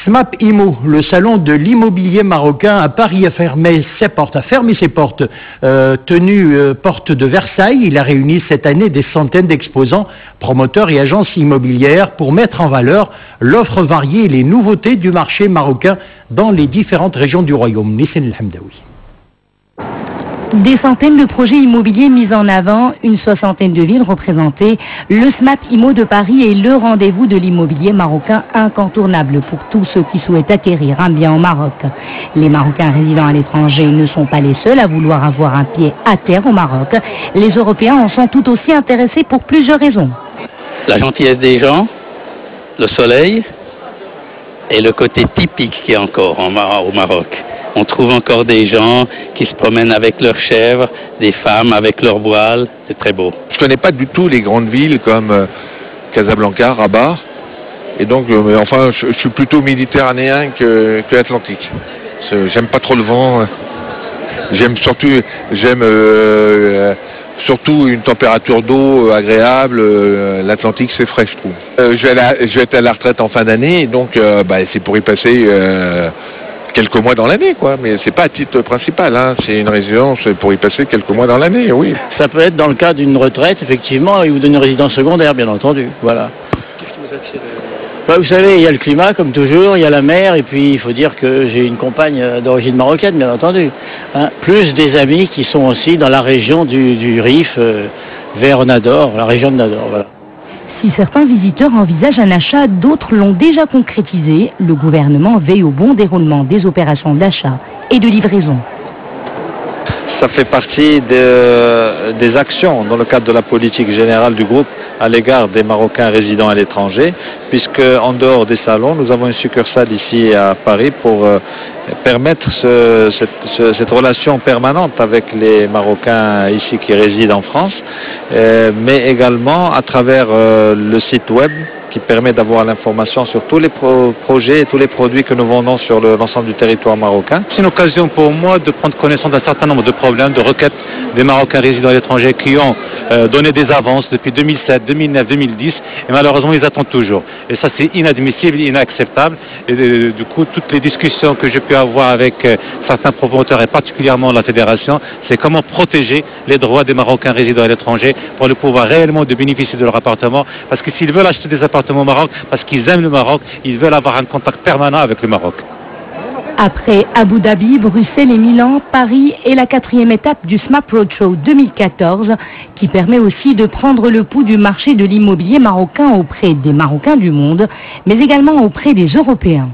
SMAP IMO, le salon de l'immobilier marocain à Paris, a fermé ses portes. Porte de Versailles. Il a réuni cette année des centaines d'exposants, promoteurs et agences immobilières pour mettre en valeur l'offre variée et les nouveautés du marché marocain dans les différentes régions du royaume. Nissine El Hamdaoui. Des centaines de projets immobiliers mis en avant, une soixantaine de villes représentées. Le SMAP IMO de Paris est le rendez-vous de l'immobilier marocain incontournable pour tous ceux qui souhaitent acquérir un bien au Maroc. Les Marocains résidant à l'étranger ne sont pas les seuls à vouloir avoir un pied à terre au Maroc. Les Européens en sont tout aussi intéressés pour plusieurs raisons. La gentillesse des gens, le soleil et le côté typique qu'il y a encore au Maroc. On trouve encore des gens qui se promènent avec leurs chèvres, des femmes avec leurs voiles. C'est très beau. Je connais pas du tout les grandes villes comme Casablanca, Rabat. Et donc, je suis plutôt méditerranéen que atlantique. J'aime pas trop le vent. J'aime surtout une température d'eau agréable. L'Atlantique, c'est frais, je trouve. Je vais être à la retraite en fin d'année, donc c'est pour y passer quelques mois dans l'année, quoi. Mais c'est pas à titre principal, hein. C'est une résidence pour y passer quelques mois dans l'année, oui. Ça peut être dans le cas d'une retraite, effectivement, ou d'une résidence secondaire, bien entendu. Voilà. Qu'est-ce qui vous attire? Vous savez, il y a le climat, comme toujours, il y a la mer, et puis il faut dire que j'ai une compagne d'origine marocaine, bien entendu. Hein. Plus des amis qui sont aussi dans la région du Rif, vers Nador, la région de Nador, voilà. Si certains visiteurs envisagent un achat, d'autres l'ont déjà concrétisé. Le gouvernement veille au bon déroulement des opérations d'achat et de livraison. Ça fait partie des actions dans le cadre de la politique générale du groupe à l'égard des Marocains résidant à l'étranger, puisque en dehors des salons, nous avons une succursale ici à Paris pour permettre cette relation permanente avec les Marocains ici qui résident en France, mais également à travers le site web qui permet d'avoir l'information sur tous les projets et tous les produits que nous vendons sur l'ensemble du territoire marocain. C'est une occasion pour moi de prendre connaissance d'un certain nombre de problèmes, de requêtes des Marocains résidant à l'étranger qui ont donné des avances depuis 2007, 2009, 2010 et malheureusement ils attendent toujours. Et ça c'est inadmissible, inacceptable. Et du coup toutes les discussions que j'ai pu avoir avec certains promoteurs et particulièrement la fédération, c'est comment protéger les droits des Marocains résidant à l'étranger pour le pouvoir réellement de bénéficier de leur appartement. Parce que s'ils veulent acheter des appartements au Maroc, parce qu'ils aiment le Maroc, ils veulent avoir un contact permanent avec le Maroc. Après Abu Dhabi, Bruxelles et Milan, Paris est la 4e étape du SMAP Roadshow 2014 qui permet aussi de prendre le pouls du marché de l'immobilier marocain auprès des Marocains du monde, mais également auprès des Européens.